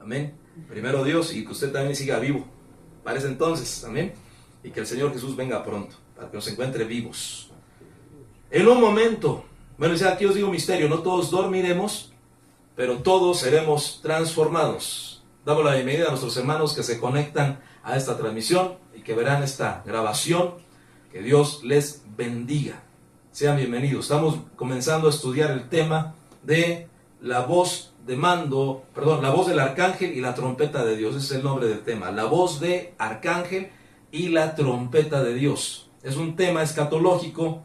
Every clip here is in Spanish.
Amén. Primero Dios, y que usted también siga vivo para ese entonces. Amén. Y que el Señor Jesús venga pronto, para que nos encuentre vivos. En un momento, bueno, ya aquí os digo misterio, no todos dormiremos, pero todos seremos transformados. Damos la bienvenida a nuestros hermanos que se conectan a esta transmisión y que verán esta grabación. Que Dios les bendiga. Sean bienvenidos. Estamos comenzando a estudiar el tema de la voz de mando, perdón, la voz del arcángel y la trompeta de Dios. Ese es el nombre del tema. La voz de arcángel y la trompeta de Dios. Es un tema escatológico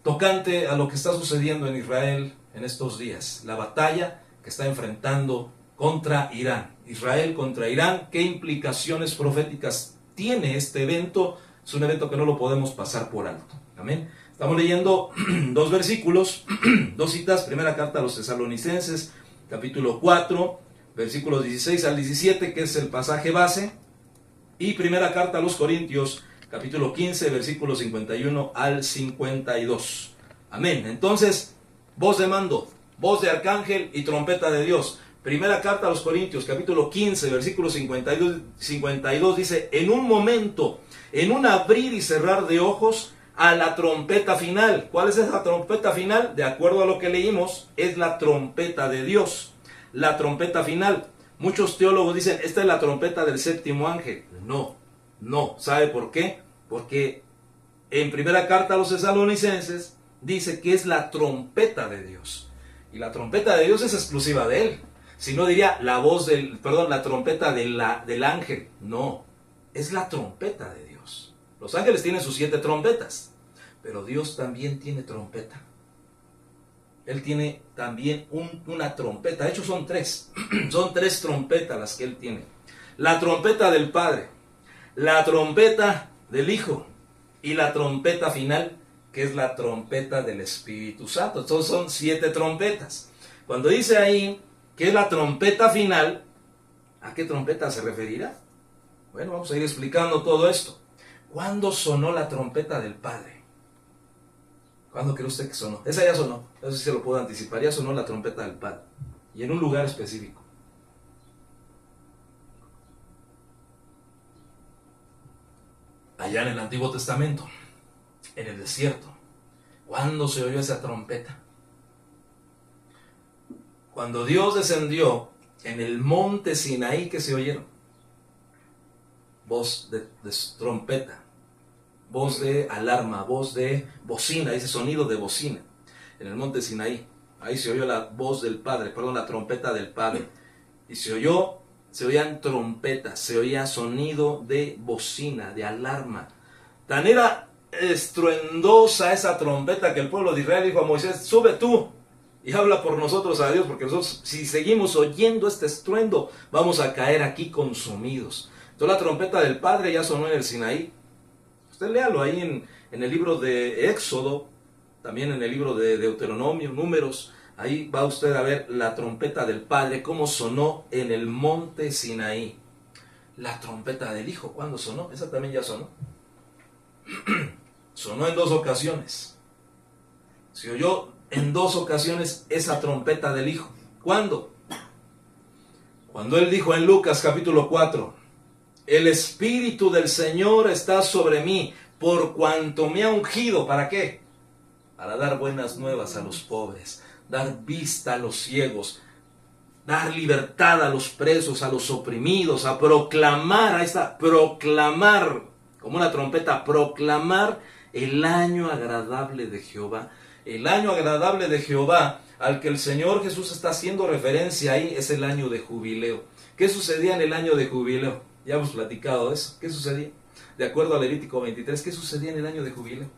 tocante a lo que está sucediendo en Israel en estos días. La batalla que está enfrentando contra Irán. Israel contra Irán. ¿Qué implicaciones proféticas tiene este evento? Es un evento que no lo podemos pasar por alto. Amén. Estamos leyendo dos versículos, dos citas. Primera carta a los Tesalonicenses, capítulo 4, versículos 16 al 17, que es el pasaje base. Y primera carta a los Corintios, capítulo 15, versículos 51 al 52. Amén. Entonces, voz de mando, voz de arcángel y trompeta de Dios. Primera carta a los Corintios, capítulo 15, versículo 52 dice: en un momento, en un abrir y cerrar de ojos, a la trompeta final. ¿Cuál es esa trompeta final? De acuerdo a lo que leímos, es la trompeta de Dios. La trompeta final. Muchos teólogos dicen, esta es la trompeta del séptimo ángel. No. ¿Sabe por qué? Porque en primera carta a los Tesalonicenses dice que es la trompeta de Dios. Y la trompeta de Dios es exclusiva de Él. Si no diría la trompeta del ángel. No, es la trompeta de Dios. Los ángeles tienen sus 7 trompetas, pero Dios también tiene trompeta. Él tiene también una trompeta. De hecho son 3. Son 3 trompetas las que Él tiene. La trompeta del Padre, la trompeta del Hijo y la trompeta final, que es la trompeta del Espíritu Santo. Entonces son 7 trompetas. Cuando dice ahí que es la trompeta final, ¿a qué trompeta se referirá? Bueno, vamos a ir explicando todo esto. ¿Cuándo sonó la trompeta del Padre? ¿Cuándo cree usted que sonó? Esa ya sonó, eso sí se lo puedo anticipar, ya sonó la trompeta del Padre. Y en un lugar específico. Allá en el Antiguo Testamento, en el desierto. ¿Cuándo se oyó esa trompeta? Cuando Dios descendió en el monte Sinaí, que se oyeron voz de trompeta, voz de alarma, voz de bocina, ese sonido de bocina, en el monte Sinaí. Ahí se oyó la voz del Padre, la trompeta del Padre. Y se oían trompetas, se oía sonido de bocina, de alarma. Tan era estruendosa esa trompeta que el pueblo de Israel dijo a Moisés: sube tú y habla por nosotros a Dios, porque nosotros, si seguimos oyendo este estruendo, vamos a caer aquí consumidos. Entonces la trompeta del Padre ya sonó en el Sinaí. Usted léalo ahí en el libro de Éxodo, también en el libro de Deuteronomio, Números. Ahí va usted a ver la trompeta del Padre, cómo sonó en el monte Sinaí. La trompeta del Hijo, ¿cuándo sonó? Esa también ya sonó. Sonó en 2 ocasiones. Se oyó en 2 ocasiones esa trompeta del Hijo. ¿Cuándo? Cuando Él dijo en Lucas capítulo 4: el Espíritu del Señor está sobre mí, por cuanto me ha ungido. ¿Para qué? Para dar buenas nuevas a los pobres, dar vista a los ciegos, dar libertad a los presos, a los oprimidos, a proclamar, proclamar, como una trompeta, proclamar el año agradable de Jehová. El año agradable de Jehová, al que el Señor Jesús está haciendo referencia ahí, es el año de jubileo. ¿Qué sucedía en el año de jubileo? Ya hemos platicado de eso. ¿Qué sucedía? De acuerdo a Levítico 23, ¿qué sucedía en el año de jubileo?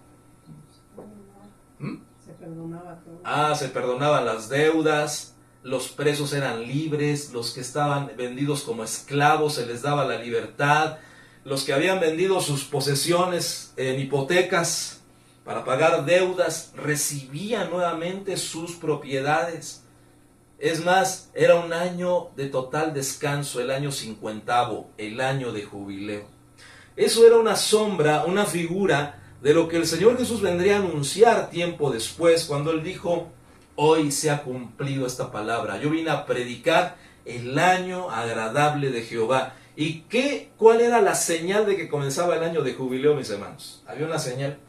Se perdonaba todo. Se perdonaban las deudas, los presos eran libres, los que estaban vendidos como esclavos se les daba la libertad, los que habían vendido sus posesiones en hipotecas para pagar deudas recibían nuevamente sus propiedades. Es más, era un año de total descanso, el año 50º, el año de jubileo. Eso era una sombra, una figura de lo que el Señor Jesús vendría a anunciar tiempo después, cuando Él dijo: hoy se ha cumplido esta palabra. Yo vine a predicar el año agradable de Jehová. ¿Y cuál era la señal de que comenzaba el año de jubileo, mis hermanos? Había una señal.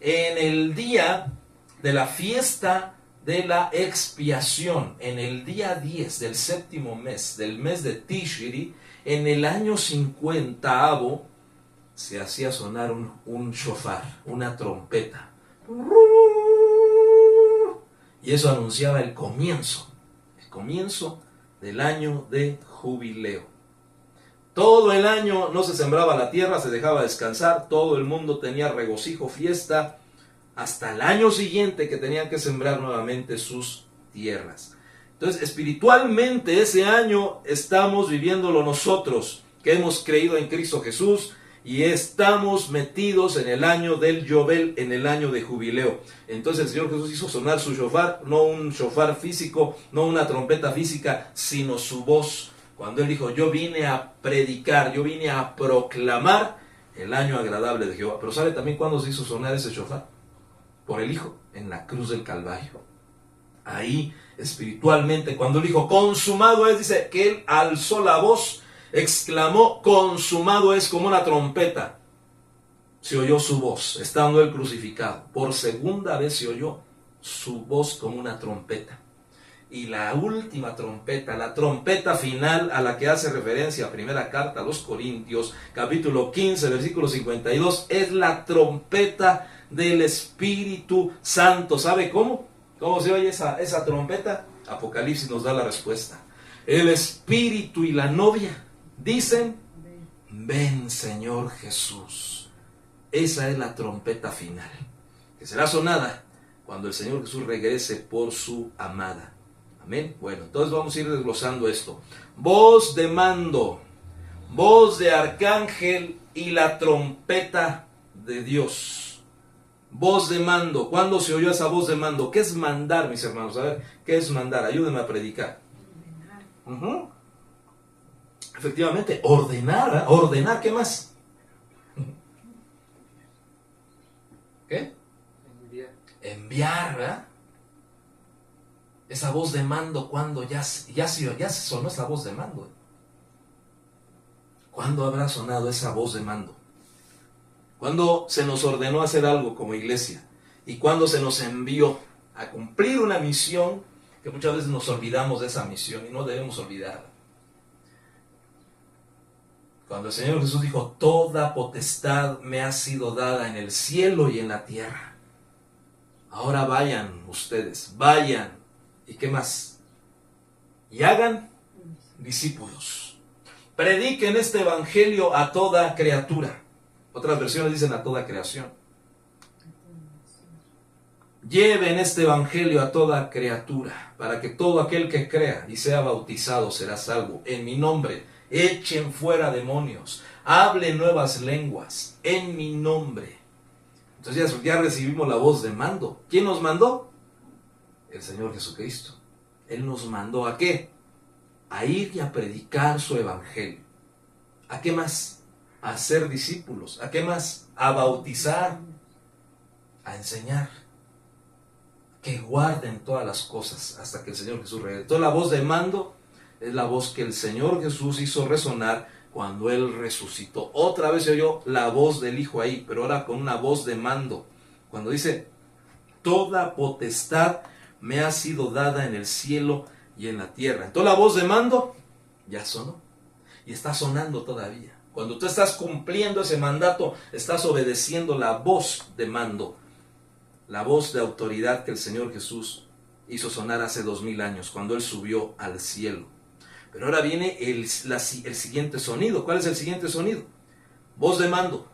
En el día de la fiesta de la expiación, en el día 10 del séptimo mes, del mes de Tishri, en el año 50avo, se hacía sonar un shofar, una trompeta. Y eso anunciaba el comienzo del año de jubileo. Todo el año no se sembraba la tierra, se dejaba descansar, todo el mundo tenía regocijo, fiesta, hasta el año siguiente que tenían que sembrar nuevamente sus tierras. Entonces, espiritualmente ese año estamos viviéndolo nosotros, que hemos creído en Cristo Jesús, y estamos metidos en el año del Yobel, en el año de jubileo. Entonces el Señor Jesús hizo sonar su shofar, no un shofar físico, no una trompeta física, sino su voz. Cuando Él dijo, yo vine a predicar, yo vine a proclamar el año agradable de Jehová. Pero ¿sabe también cuándo se hizo sonar ese shofar? Por el Hijo, en la cruz del Calvario. Ahí, espiritualmente, cuando Él dijo, consumado es, dice que Él alzó la voz, exclamó, consumado es, como una trompeta. Se oyó su voz, estando Él crucificado. Por segunda vez se oyó su voz como una trompeta. Y la última trompeta, la trompeta final a la que hace referencia primera carta a los Corintios, capítulo 15, versículo 52, es la trompeta del Espíritu Santo. ¿Sabe cómo? ¿Cómo se oye esa trompeta? Apocalipsis nos da la respuesta. El Espíritu y la novia dicen, ven Señor Jesús. Esa es la trompeta final, que será sonada cuando el Señor Jesús regrese por su amada. Amén. Bueno, entonces vamos a ir desglosando esto. Voz de mando, voz de arcángel y la trompeta de Dios. Voz de mando. ¿Cuándo se oyó esa voz de mando? ¿Qué es mandar, mis hermanos? A ver, ¿qué es mandar? Ayúdenme a predicar. Efectivamente, ordenar, ¿eh? Ordenar, ¿qué más? ¿Qué? Enviar, ¿verdad? Esa voz de mando, cuando ya se sonó esa voz de mando. ¿Cuándo habrá sonado esa voz de mando? ¿Cuándo se nos ordenó hacer algo como iglesia? ¿Y cuándo se nos envió a cumplir una misión que muchas veces nos olvidamos de esa misión y no debemos olvidarla? Cuando el Señor Jesús dijo, toda potestad me ha sido dada en el cielo y en la tierra. Ahora vayan ustedes, vayan. ¿Y qué más? Y hagan discípulos. Prediquen este evangelio a toda criatura. Otras versiones dicen a toda creación. Lleven este evangelio a toda criatura, para que todo aquel que crea y sea bautizado será salvo. En mi nombre, echen fuera demonios, hablen nuevas lenguas, en mi nombre. Entonces ya recibimos la voz de mando. ¿Quién nos mandó? El Señor Jesucristo. Él nos mandó ¿a qué? A ir y a predicar su evangelio. ¿A qué más? A ser discípulos. ¿A qué más? A bautizar, a enseñar. Que guarden todas las cosas hasta que el Señor Jesús regrese. Entonces la voz de mando es la voz que el Señor Jesús hizo resonar cuando Él resucitó. Otra vez se oyó la voz del Hijo ahí, pero ahora con una voz de mando. Cuando dice, toda potestad me ha sido dada en el cielo y en la tierra. Entonces la voz de mando ya sonó y está sonando todavía. Cuando tú estás cumpliendo ese mandato, estás obedeciendo la voz de mando, la voz de autoridad que el Señor Jesús hizo sonar hace 2000 años, cuando Él subió al cielo. Pero ahora viene el siguiente sonido. ¿Cuál es el siguiente sonido? Voz de mando,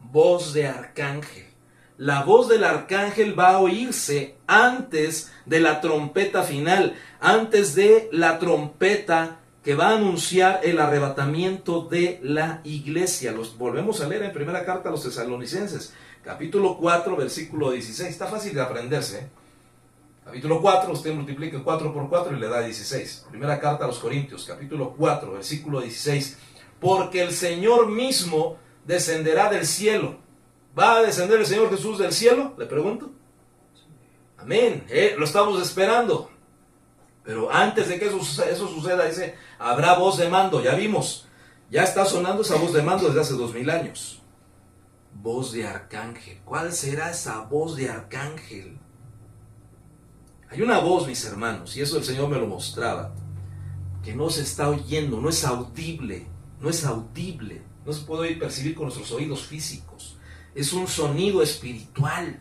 voz de arcángel. La voz del arcángel va a oírse antes de la trompeta final, antes de la trompeta que va a anunciar el arrebatamiento de la iglesia. Los volvemos a leer en primera carta a los Tesalonicenses, capítulo 4, versículo 16. Está fácil de aprenderse, ¿eh? Capítulo 4, usted multiplica 4 por 4 y le da 16. Primera carta a los Corintios, capítulo 4, versículo 16. Porque el Señor mismo descenderá del cielo. ¿Va a descender el Señor Jesús del cielo? Le pregunto. Amén. Lo estamos esperando. Pero antes de que eso suceda, dice, habrá voz de mando. Ya vimos, ya está sonando esa voz de mando desde hace 2000 años. Voz de arcángel. ¿Cuál será esa voz de arcángel? Hay una voz, mis hermanos, y eso el Señor me lo mostraba, que no se está oyendo, no es audible, no se puede oír, percibir con nuestros oídos físicos. Es un sonido espiritual.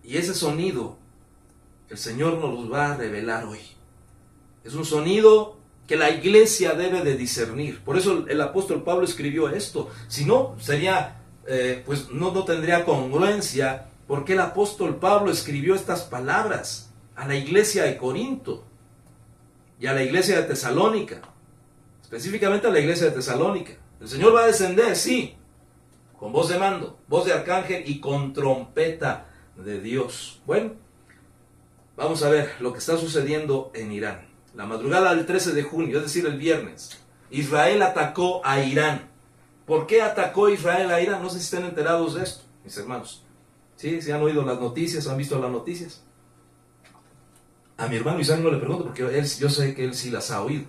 Y ese sonido el Señor nos los va a revelar hoy. Es un sonido que la iglesia debe de discernir. Por eso el apóstol Pablo escribió esto. Si no, sería, pues no tendría congruencia. Porque el apóstol Pablo escribió estas palabras a la iglesia de Corinto y a la iglesia de Tesalónica, específicamente a la iglesia de Tesalónica. El Señor va a descender, sí, con voz de mando, voz de arcángel y con trompeta de Dios. Bueno, vamos a ver lo que está sucediendo en Irán. La madrugada del 13 de junio, es decir, el viernes, Israel atacó a Irán. ¿Por qué atacó Israel a Irán? No sé si están enterados de esto, mis hermanos. ¿Sí? ¿Se han oído las noticias? ¿Han visto las noticias? A mi hermano Isaac no le pregunto porque yo sé que él sí las ha oído.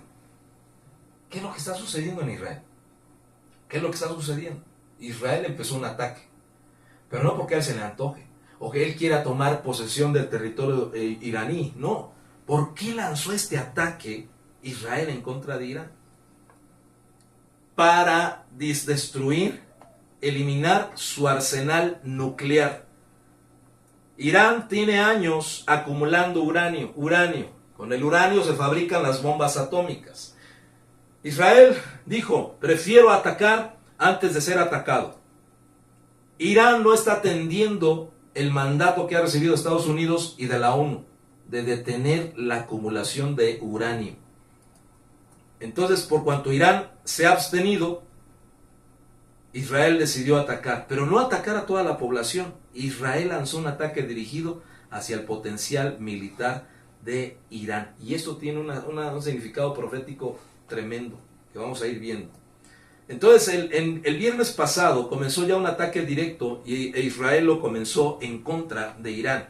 ¿Qué es lo que está sucediendo en Israel? ¿Qué es lo que está sucediendo? Israel empezó un ataque, pero no porque a él se le antoje o que él quiera tomar posesión del territorio iraní, no. ¿Por qué lanzó este ataque Israel en contra de Irán? Para destruir, eliminar su arsenal nuclear. Irán tiene años acumulando uranio. Con el uranio se fabrican las bombas atómicas. Israel dijo, prefiero atacar antes de ser atacado. Irán no está atendiendo el mandato que ha recibido Estados Unidos y de la ONU de detener la acumulación de uranio. Entonces, por cuanto Irán se ha abstenido, Israel decidió atacar, pero no atacar a toda la población. Israel lanzó un ataque dirigido hacia el potencial militar de Irán. Y esto tiene un significado profético tremendo, que vamos a ir viendo. Entonces, el viernes pasado comenzó ya un ataque directo e Israel lo comenzó en contra de Irán.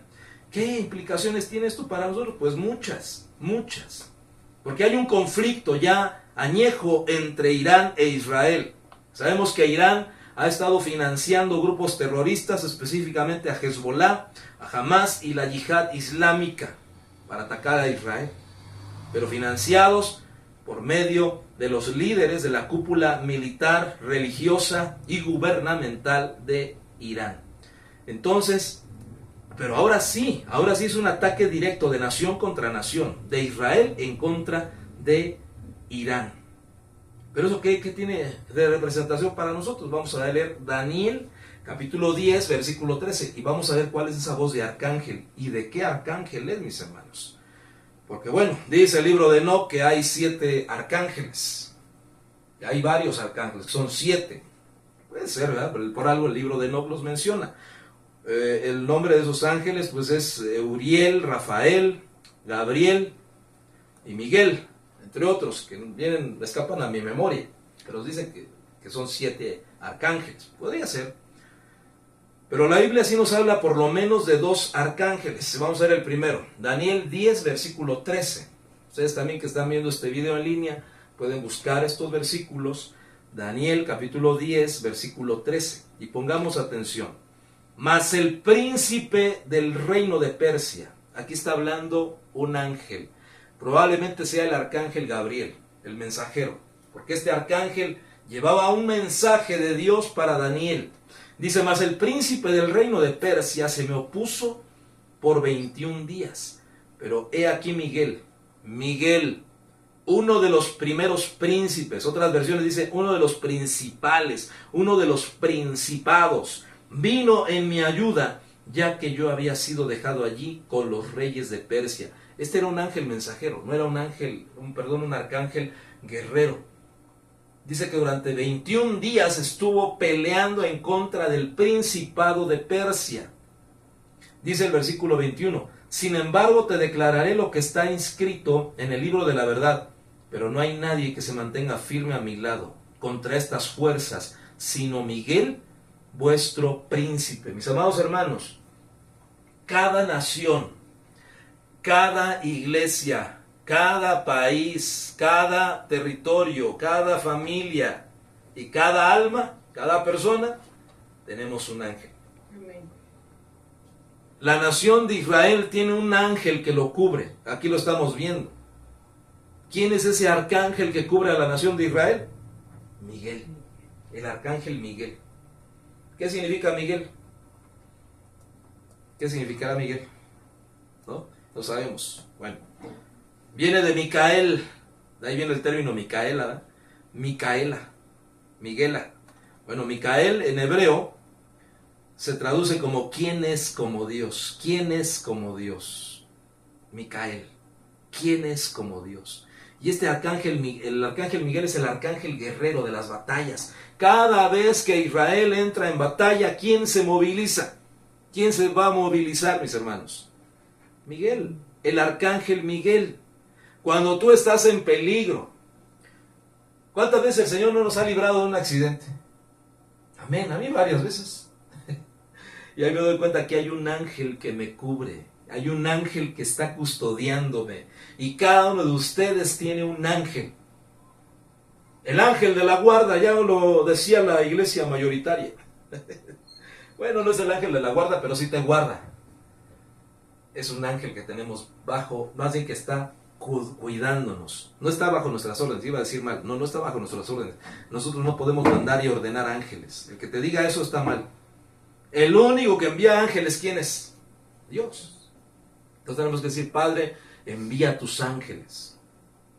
¿Qué implicaciones tiene esto para nosotros? Pues muchas. Porque hay un conflicto ya añejo entre Irán e Israel. Sabemos que Irán ha estado financiando grupos terroristas, específicamente a Hezbollah, a Hamas y la Yihad Islámica, para atacar a Israel. Pero financiados por medio de los líderes de la cúpula militar, religiosa y gubernamental de Irán. Entonces, pero ahora sí es un ataque directo de nación contra nación, de Israel en contra de Irán. Pero eso, ¿qué tiene de representación para nosotros? Vamos a leer Daniel, capítulo 10, versículo 13, y vamos a ver cuál es esa voz de arcángel, y de qué arcángel es, mis hermanos. Porque bueno, dice el libro de Enoc que hay 7 arcángeles. Hay varios arcángeles, son 7. Puede ser, ¿verdad? Pero por algo el libro de Enoc los menciona. El nombre de esos ángeles pues es Uriel, Rafael, Gabriel y Miguel, entre otros, que escapan a mi memoria, pero dicen que son 7 arcángeles. Podría ser. Pero la Biblia sí nos habla por lo menos de 2 arcángeles. Vamos a ver el primero. Daniel 10, versículo 13. Ustedes también que están viendo este video en línea pueden buscar estos versículos. Daniel capítulo 10, versículo 13. Y pongamos atención. Mas el príncipe del reino de Persia. Aquí está hablando un ángel. Probablemente sea el arcángel Gabriel, el mensajero. Porque este arcángel llevaba un mensaje de Dios para Daniel. Dice, mas el príncipe del reino de Persia se me opuso por 21 días. Pero he aquí Miguel, uno de los primeros príncipes, otras versiones dice uno de los principales, uno de los principados, vino en mi ayuda, ya que yo había sido dejado allí con los reyes de Persia. Este era un ángel mensajero, no era un arcángel guerrero. Dice que durante 21 días estuvo peleando en contra del principado de Persia. Dice el versículo 21, sin embargo te declararé lo que está inscrito en el libro de la verdad, pero no hay nadie que se mantenga firme a mi lado contra estas fuerzas, sino Miguel, vuestro príncipe. Mis amados hermanos, cada nación, cada iglesia, cada país, cada territorio, cada familia y cada alma, cada persona, tenemos un ángel. Amén. La nación de Israel tiene un ángel que lo cubre. Aquí lo estamos viendo. ¿Quién es ese arcángel que cubre a la nación de Israel? Miguel, el arcángel Miguel. ¿Qué significa Miguel? ¿Qué significará Miguel? ¿No? No sabemos. Bueno, viene de Micael, de ahí viene el término Micaela, ¿verdad? Micaela, Miguela. Bueno, Micael en hebreo se traduce como ¿quién es como Dios? ¿Quién es como Dios? Micael, ¿quién es como Dios? Y este arcángel, el arcángel Miguel es el arcángel guerrero de las batallas. Cada vez que Israel entra en batalla, ¿quién se moviliza? ¿Quién se va a movilizar, mis hermanos? Miguel, el arcángel Miguel. Cuando tú estás en peligro, ¿cuántas veces el Señor no nos ha librado de un accidente? Amén, a mí varias veces. Y ahí me doy cuenta que hay un ángel que me cubre, hay un ángel que está custodiándome, y cada uno de ustedes tiene un ángel. El ángel de la guarda, ya lo decía la iglesia mayoritaria. Bueno, no es el ángel de la guarda, pero sí te guarda. Es un ángel que tenemos bajo, más bien que está cuidándonos. No está bajo nuestras órdenes, iba a decir mal. No, no está bajo nuestras órdenes. Nosotros no podemos mandar y ordenar ángeles. El que te diga eso está mal. El único que envía ángeles, ¿quién es? Dios. Entonces tenemos que decir, Padre, envía tus ángeles.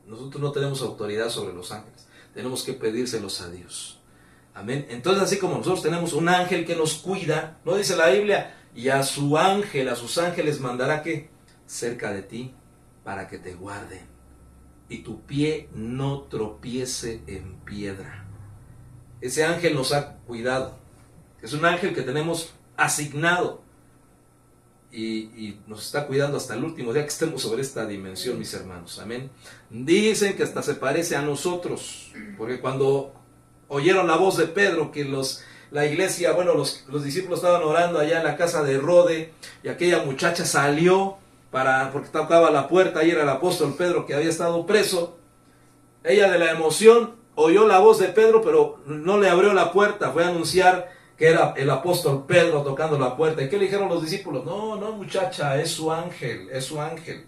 Nosotros no tenemos autoridad sobre los ángeles. Tenemos que pedírselos a Dios. Amén. Entonces, así como nosotros tenemos un ángel que nos cuida, ¿no dice la Biblia? Y a su ángel, a sus ángeles mandará ¿qué? Cerca de ti, para que te guarden, y tu pie no tropiece en piedra. Ese ángel nos ha cuidado. Es un ángel que tenemos asignado. Y nos está cuidando hasta el último día que estemos sobre esta dimensión, mis hermanos. Amén. Dicen que hasta se parece a nosotros, porque cuando oyeron la voz de Pedro, que la iglesia, bueno, los discípulos estaban orando allá en la casa de Rode, y aquella muchacha salió porque tocaba la puerta, y era el apóstol Pedro que había estado preso. Ella, de la emoción, oyó la voz de Pedro, pero no le abrió la puerta, fue a anunciar que era el apóstol Pedro tocando la puerta. ¿Y qué le dijeron los discípulos? No, no, muchacha, es su ángel, es su ángel.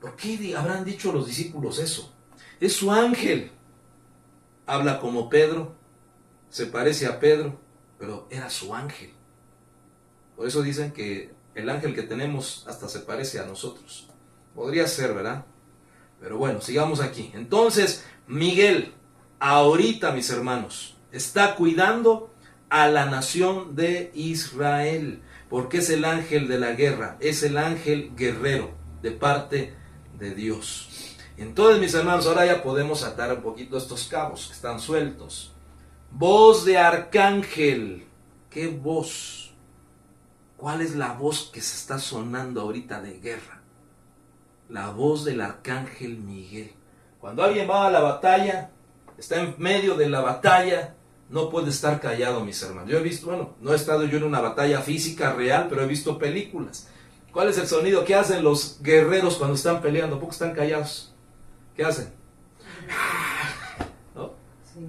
¿Por qué habrán dicho los discípulos eso? Es su ángel. Habla como Pedro, se parece a Pedro, pero era su ángel. Por eso dicen que el ángel que tenemos hasta se parece a nosotros. Podría ser, ¿verdad? Pero bueno, sigamos aquí. Entonces, Miguel, ahorita, mis hermanos, está cuidando a la nación de Israel, porque es el ángel de la guerra, es el ángel guerrero de parte de Dios. Entonces, mis hermanos, ahora ya podemos atar un poquito estos cabos que están sueltos. Voz de arcángel. ¿Qué voz? ¿Cuál es la voz que se está sonando ahorita de guerra? La voz del arcángel Miguel. Cuando alguien va a la batalla, está en medio de la batalla, no puede estar callado, mis hermanos. Yo he visto, bueno, no he estado yo en una batalla física real, pero he visto películas. ¿Cuál es el sonido que hacen los guerreros cuando están peleando? ¿Por qué están callados? ¿Qué hacen? ¿No? Sí.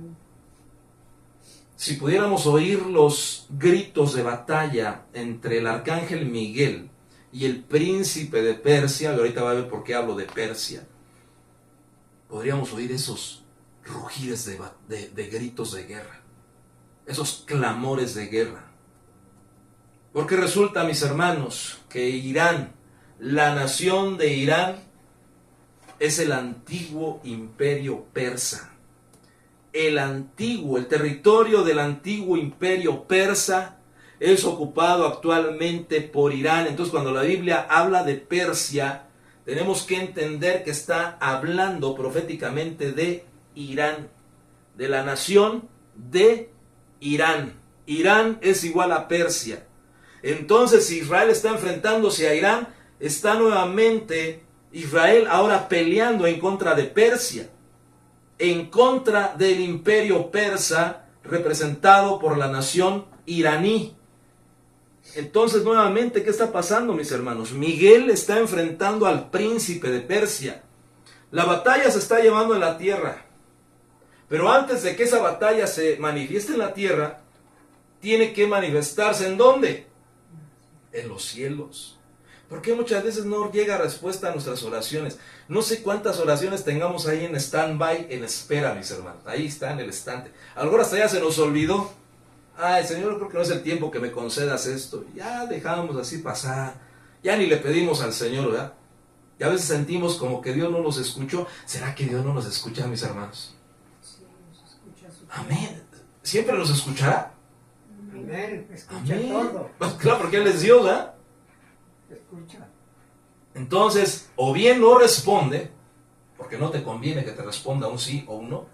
Si pudiéramos oír los gritos de batalla entre el arcángel Miguel y el príncipe de Persia, y ahorita va a ver por qué hablo de Persia, podríamos oír esos rugidos de gritos de guerra, esos clamores de guerra. Porque resulta, mis hermanos, que Irán, la nación de Irán, es el antiguo imperio persa. El territorio del antiguo imperio persa es ocupado actualmente por Irán. Entonces, cuando la Biblia habla de Persia, tenemos que entender que está hablando proféticamente de Irán, de la nación de Irán. Irán es igual a Persia. Entonces, si Israel está enfrentándose a Irán, está nuevamente Israel ahora peleando en contra de Persia, en contra del imperio persa representado por la nación iraní. Entonces, nuevamente, ¿qué está pasando, mis hermanos? Miguel está enfrentando al príncipe de Persia. La batalla se está llevando en la tierra. Pero antes de que esa batalla se manifieste en la tierra, tiene que manifestarse ¿en dónde? En los cielos. ¿Por qué muchas veces no llega respuesta a nuestras oraciones? No sé cuántas oraciones tengamos ahí en stand-by, en espera, mis hermanos. Ahí está en el estante. A lo mejor hasta ya se nos olvidó. Ay, Señor, creo que no es el tiempo que me concedas esto. Ya dejamos así pasar. Ya ni le pedimos al Señor, ¿verdad? Y a veces sentimos como que Dios no nos escuchó. ¿Será que Dios no nos escucha, mis hermanos? Sí, nos escucha su Amén. ¿Siempre nos escuchará? Amén. Escucha Amén. todo. Pues claro, porque Él es Dios, ¿verdad? Escucha. Entonces, o bien no responde, porque no te conviene que te responda un sí o un no,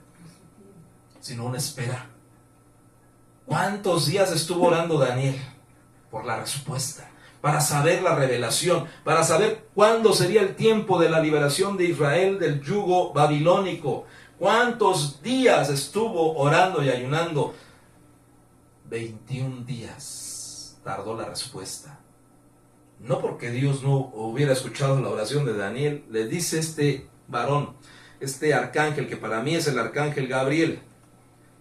sino una espera. ¿Cuántos días estuvo orando Daniel por la respuesta? Para saber la revelación, para saber cuándo sería el tiempo de la liberación de Israel del yugo babilónico. ¿Cuántos días estuvo orando y ayunando? 21 días tardó la respuesta. No porque Dios no hubiera escuchado la oración de Daniel, le dice este varón, este arcángel, que para mí es el arcángel Gabriel,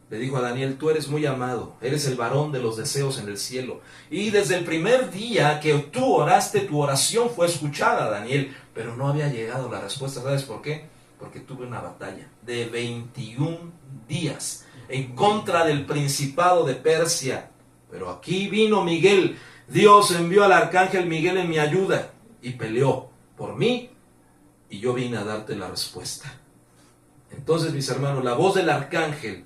le dijo a Daniel: tú eres muy amado, eres el varón de los deseos en el cielo. Y desde el primer día que tú oraste, tu oración fue escuchada, Daniel, pero no había llegado la respuesta. ¿Sabes por qué? Porque tuve una batalla de 21 días en contra del principado de Persia. Pero aquí vino Miguel. Dios envió al arcángel Miguel en mi ayuda y peleó por mí, y yo vine a darte la respuesta. Entonces, mis hermanos, la voz del arcángel,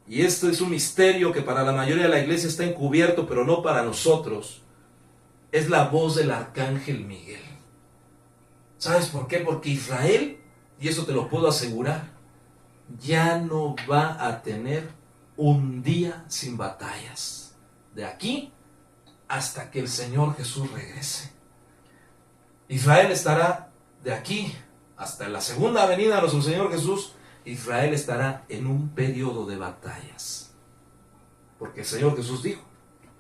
y esto es un misterio que para la mayoría de la iglesia está encubierto, pero no para nosotros, es la voz del arcángel Miguel. ¿Sabes por qué? Porque Israel, y eso te lo puedo asegurar, ya no va a tener un día sin batallas. De aquí hasta que el Señor Jesús regrese. Israel estará de aquí hasta la segunda venida de nuestro Señor Jesús. Israel estará en un periodo de batallas. Porque el Señor Jesús dijo: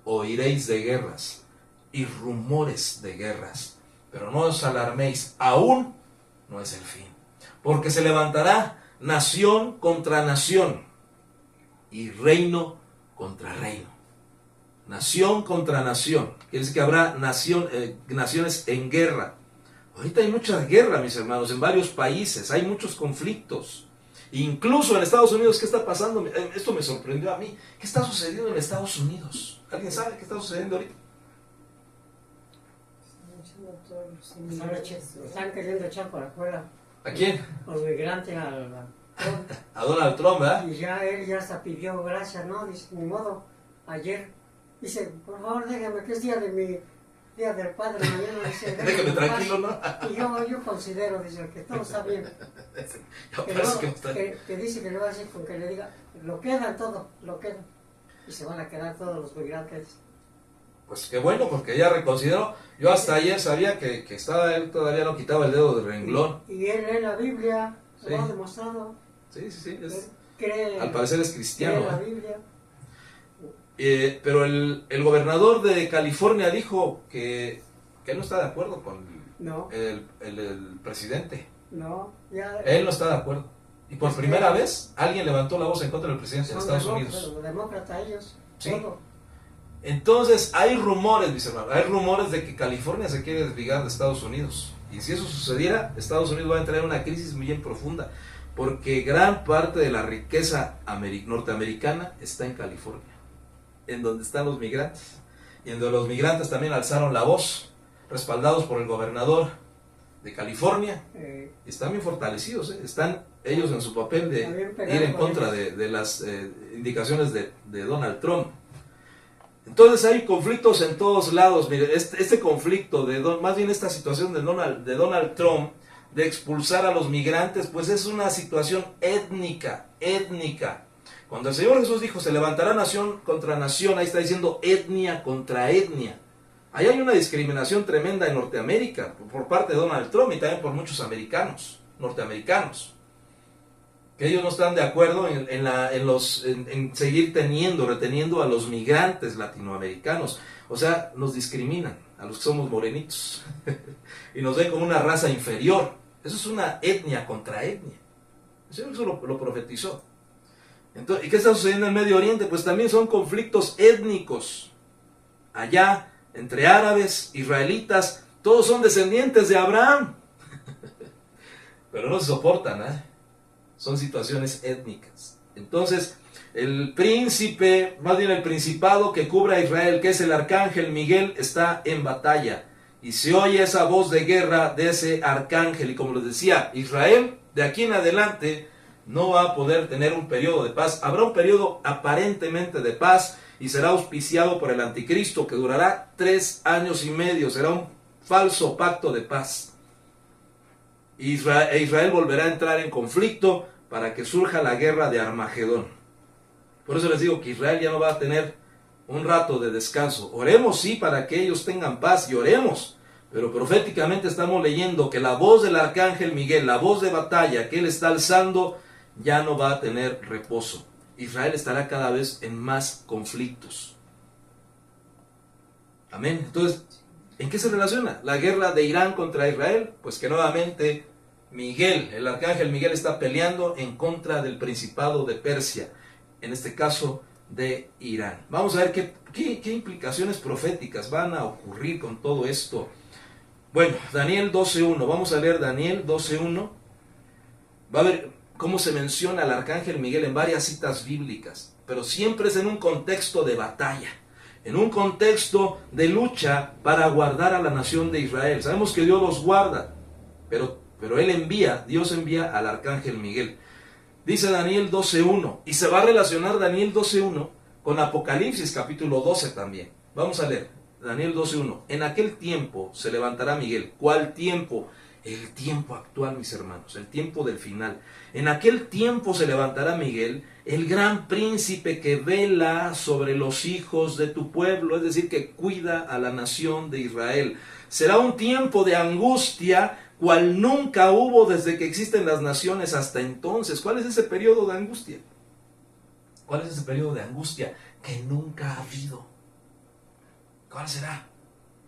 oiréis de guerras y rumores de guerras, pero no os alarméis, aún no es el fin. Porque se levantará nación contra nación y reino contra reino. Nación contra nación. Quiere decir que habrá naciones en guerra. Ahorita hay mucha guerra, mis hermanos, en varios países. Hay muchos conflictos. Incluso en Estados Unidos, ¿qué está pasando? Esto me sorprendió a mí. ¿Qué está sucediendo en Estados Unidos? ¿Alguien sabe qué está sucediendo ahorita? Están queriendo echar por afuera. ¿A quién? Los migrantes A Donald Trump, ¿verdad? Y ya él ya hasta pidió gracias, ¿no? Dice, ni modo, ayer. Dice, por favor, déjame que es día de mi Día del Padre, mañana. Dice, déjame tranquilo, ¿no? Y yo considero, dice, que todo está bien. Que dice que le va a decir con que le diga, lo quedan todo, lo quedan. Y se van a quedar todos los migrantes. Pues qué bueno, porque ya reconsideró. Yo hasta ayer sabía que estaba, él todavía no quitaba el dedo del renglón. Y él lee la Biblia, Sí. lo ha demostrado. Sí. Al parecer es cristiano. Cree la Biblia. Pero el gobernador de California dijo que él no está de acuerdo con el presidente. No, ya. Él no está de acuerdo. Y por primera vez alguien levantó la voz en contra del presidente de Estados Unidos. Son demócratas ellos. Sí. Todo. Entonces hay rumores, mis hermanos, hay rumores de que California se quiere desligar de Estados Unidos. Y si eso sucediera, Estados Unidos va a entrar en una crisis muy bien profunda, porque gran parte de la riqueza norteamericana está en California, en donde están los migrantes, y en donde los migrantes también alzaron la voz, respaldados por el gobernador de California, y están bien fortalecidos, están ellos en su papel de ir en contra de las indicaciones de Donald Trump. Entonces hay conflictos en todos lados. Mire, este conflicto, más bien esta situación de Donald Trump, de expulsar a los migrantes, pues es una situación étnica. Cuando el Señor Jesús dijo, se levantará nación contra nación, ahí está diciendo etnia contra etnia. Ahí hay una discriminación tremenda en Norteamérica, por parte de Donald Trump y también por muchos norteamericanos, que ellos no están de acuerdo en seguir reteniendo a los migrantes latinoamericanos. O sea, nos discriminan a los que somos morenitos y nos ven como una raza inferior. Eso es una etnia contra etnia. Eso lo profetizó. Entonces, ¿y qué está sucediendo en Medio Oriente? Pues también son conflictos étnicos. Allá, entre árabes, israelitas, todos son descendientes de Abraham. Pero no se soportan, ¿eh? Son situaciones étnicas. Entonces, el príncipe, más bien el principado que cubre a Israel, que es el arcángel Miguel, está en batalla. Y se oye esa voz de guerra de ese arcángel. Y como les decía, Israel, de aquí en adelante, no va a poder tener un periodo de paz. Habrá un periodo aparentemente de paz y será auspiciado por el anticristo, que durará 3 años y medio. Será un falso pacto de paz. Israel volverá a entrar en conflicto para que surja la guerra de Armagedón. Por eso les digo que Israel ya no va a tener un rato de descanso. Oremos, sí, para que ellos tengan paz, y oremos. Pero proféticamente estamos leyendo que la voz del arcángel Miguel, la voz de batalla que él está alzando, ya no va a tener reposo. Israel estará cada vez en más conflictos. Amén. Entonces, ¿en qué se relaciona la guerra de Irán contra Israel? Pues que nuevamente Miguel, el arcángel Miguel, está peleando en contra del principado de Persia, en este caso de Irán. Vamos a ver qué implicaciones proféticas van a ocurrir con todo esto. Bueno, Daniel 12.1, vamos a leer Daniel 12.1. Va a ver cómo se menciona al arcángel Miguel en varias citas bíblicas, pero siempre es en un contexto de batalla, en un contexto de lucha para guardar a la nación de Israel. Sabemos que Dios los guarda, pero Dios envía al arcángel Miguel. Dice Daniel 12.1, y se va a relacionar Daniel 12.1 con Apocalipsis capítulo 12 también. Vamos a leer Daniel 12.1. En aquel tiempo se levantará Miguel. ¿Cuál tiempo? El tiempo actual, mis hermanos, el tiempo del final. En aquel tiempo se levantará Miguel, el gran príncipe que vela sobre los hijos de tu pueblo, es decir, que cuida a la nación de Israel. Será un tiempo de angustia, cual nunca hubo desde que existen las naciones hasta entonces. ¿Cuál es ese periodo de angustia? ¿Cuál es ese periodo de angustia que nunca ha habido? ¿Cuál será?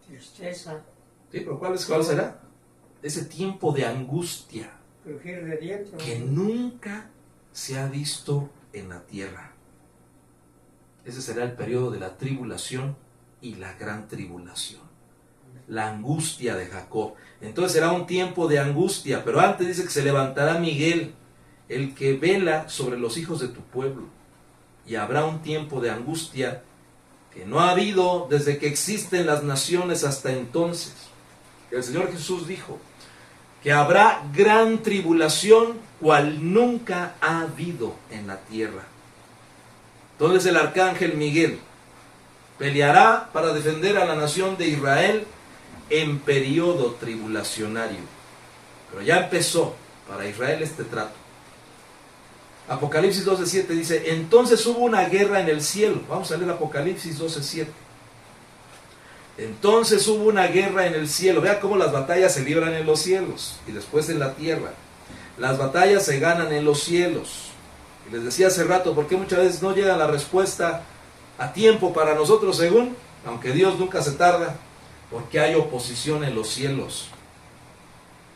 Tristeza. Sí, pero ¿cuál será? Ese tiempo de angustia Crujir de dientes. que nunca se ha visto en la tierra. Ese será el periodo de la tribulación y la gran tribulación. La angustia de Jacob. Entonces será un tiempo de angustia, pero antes dice que se levantará Miguel, el que vela sobre los hijos de tu pueblo. Y habrá un tiempo de angustia que no ha habido desde que existen las naciones hasta entonces. El Señor Jesús dijo que habrá gran tribulación cual nunca ha habido en la tierra. Entonces el arcángel Miguel peleará para defender a la nación de Israel en periodo tribulacionario. Pero ya empezó para Israel este trato. Apocalipsis 12.7 dice, entonces hubo una guerra en el cielo. Vamos a leer Apocalipsis 12.7. Entonces hubo una guerra en el cielo. Vea cómo las batallas se libran en los cielos y después en la tierra. Las batallas se ganan en los cielos. Y les decía hace rato, ¿por qué muchas veces no llega la respuesta a tiempo para nosotros según? Aunque Dios nunca se tarda, porque hay oposición en los cielos.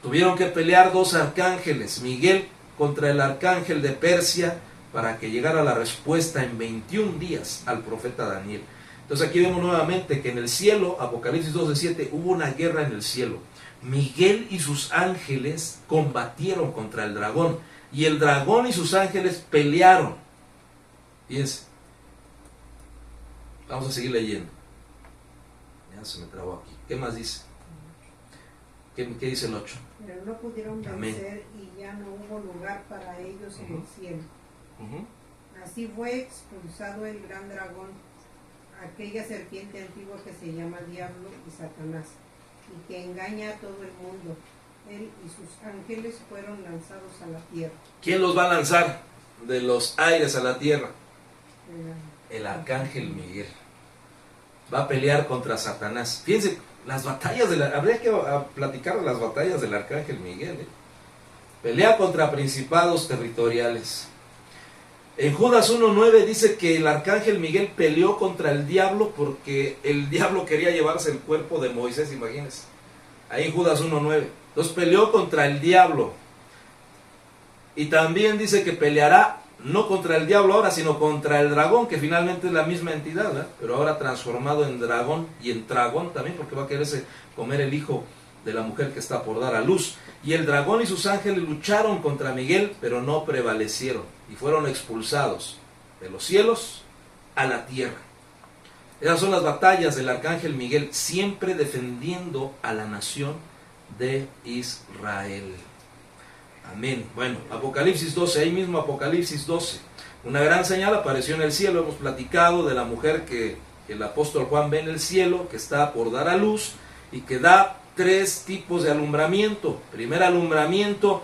Tuvieron que pelear 2 arcángeles, Miguel contra el arcángel de Persia, para que llegara la respuesta en 21 días al profeta Daniel. Entonces aquí vemos nuevamente que en el cielo, Apocalipsis 12.7, hubo una guerra en el cielo. Miguel y sus ángeles combatieron contra el dragón, y el dragón y sus ángeles pelearon. Fíjense. Vamos a seguir leyendo. Ya se me trabó aquí. ¿Qué más dice? ¿Qué dice el 8? Pero no pudieron vencer. Amén. Y ya no hubo lugar para ellos en el cielo. Así fue expulsado el gran dragón, aquella serpiente antigua que se llama Diablo y Satanás, y que engaña a todo el mundo. Él y sus ángeles fueron lanzados a la tierra. ¿Quién los va a lanzar de los aires a la tierra? El arcángel Miguel. Va a pelear contra Satanás. Fíjense, las batallas habría que platicar de las batallas del arcángel Miguel, Pelea contra principados territoriales. En Judas 1:9 dice que el arcángel Miguel peleó contra el diablo porque el diablo quería llevarse el cuerpo de Moisés, imagínense. Ahí en Judas 1:9. Entonces peleó contra el diablo. Y también dice que peleará no contra el diablo ahora, sino contra el dragón, que finalmente es la misma entidad, ¿verdad? Pero ahora transformado en dragón y en dragón también, porque va a quererse comer el hijo de la mujer que está por dar a luz. Y el dragón y sus ángeles lucharon contra Miguel, pero no prevalecieron y fueron expulsados de los cielos a la tierra. Esas son las batallas del arcángel Miguel, siempre defendiendo a la nación de Israel. Amén. Bueno, Apocalipsis 12, ahí mismo Apocalipsis 12. Una gran señal apareció en el cielo. Hemos platicado de la mujer que el apóstol Juan ve en el cielo, que está por dar a luz y que da 3 tipos de alumbramiento. Primer alumbramiento,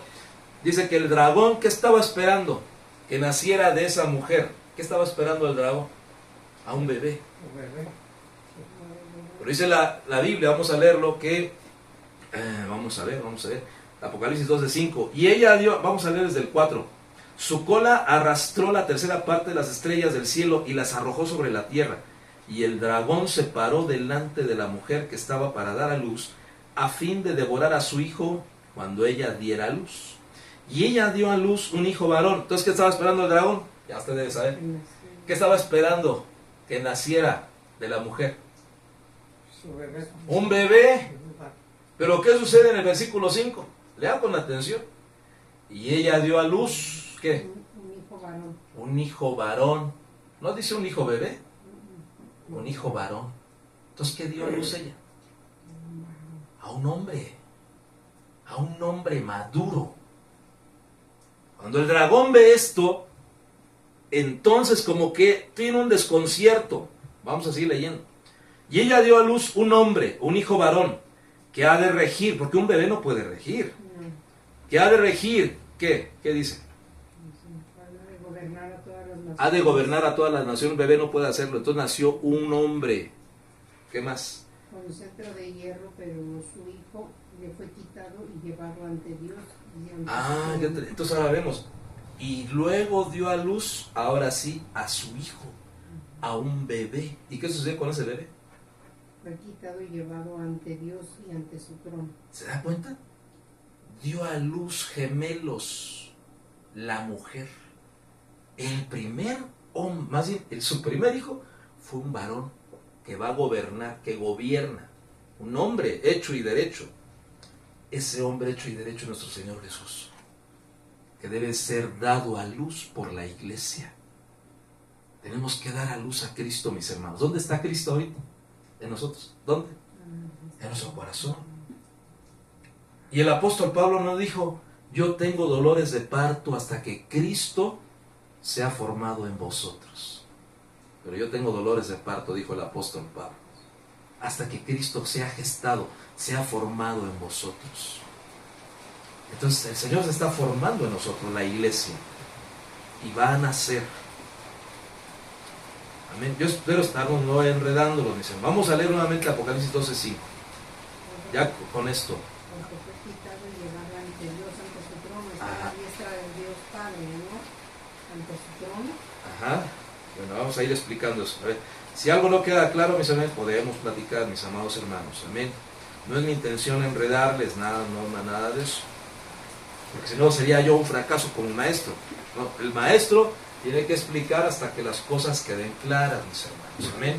dice que el dragón, ¿qué estaba esperando? Que naciera de esa mujer. ¿Qué estaba esperando el dragón? A un bebé. Pero dice la Biblia, vamos a leerlo, que vamos a ver, Apocalipsis 12:5, y ella dio, vamos a leer desde el 4, su cola arrastró la tercera parte de las estrellas del cielo y las arrojó sobre la tierra, y el dragón se paró delante de la mujer que estaba para dar a luz, a fin de devorar a su hijo cuando ella diera a luz. Y ella dio a luz un hijo varón. Entonces, ¿qué estaba esperando el dragón? Ya usted debe saber. ¿Qué estaba esperando? Que naciera de la mujer. Un bebé. Pero ¿qué sucede en el versículo 5? Lea con atención. Y ella dio a luz, ¿qué? Un hijo varón. Un hijo varón. ¿No dice un hijo bebé? Un hijo varón. Entonces, ¿qué dio a luz ella? A un hombre. A un hombre maduro. Cuando el dragón ve esto, entonces como que tiene un desconcierto. Vamos a seguir leyendo. Y ella dio a luz un hombre, un hijo varón, que ha de regir, porque un bebé no puede regir. Que ha de regir, ¿qué? ¿Qué dice? Ha de gobernar a todas las naciones. Un bebé no puede hacerlo. Entonces nació un hombre. ¿Qué más? Con cetro de hierro, pero su hijo le fue quitado y llevado ante Dios. Entonces ahora vemos. Y luego dio a luz, ahora sí, a su hijo, a un bebé. ¿Y qué sucedió con ese bebé? Fue quitado y llevado ante Dios y ante su trono. ¿Se da cuenta? Dio a luz gemelos la mujer. El primer hombre, más bien, su primer hijo fue un varón que va a gobernar, que gobierna. Un hombre hecho y derecho. Ese hombre hecho y derecho es nuestro Señor Jesús, que debe ser dado a luz por la iglesia. Tenemos que dar a luz a Cristo, mis hermanos. ¿Dónde está Cristo ahorita? En nosotros. ¿Dónde? En nuestro corazón. Y el apóstol Pablo nos dijo: yo tengo dolores de parto hasta que Cristo sea formado en vosotros. Pero yo tengo dolores de parto, dijo el apóstol Pablo, hasta que Cristo sea gestado, sea formado en vosotros. Entonces el Señor se está formando en nosotros, la iglesia, y va a nacer. Amén. Yo espero estarnos no enredándolos, mis hermanos. Vamos a leer nuevamente Apocalipsis 12:5. Ya con esto. Porque fue quitado y llevado ante Dios, ante su trono. Está a la diestra del Dios Padre, ¿no? Ante su trono. Ajá. Bueno, vamos a ir explicando eso. A ver, si algo no queda claro, mis hermanos, podemos platicar, mis amados hermanos. Amén. No es mi intención enredarles nada, nada de eso. Porque si no sería yo un fracaso como maestro. No, el maestro tiene que explicar hasta que las cosas queden claras, mis hermanos. Amén.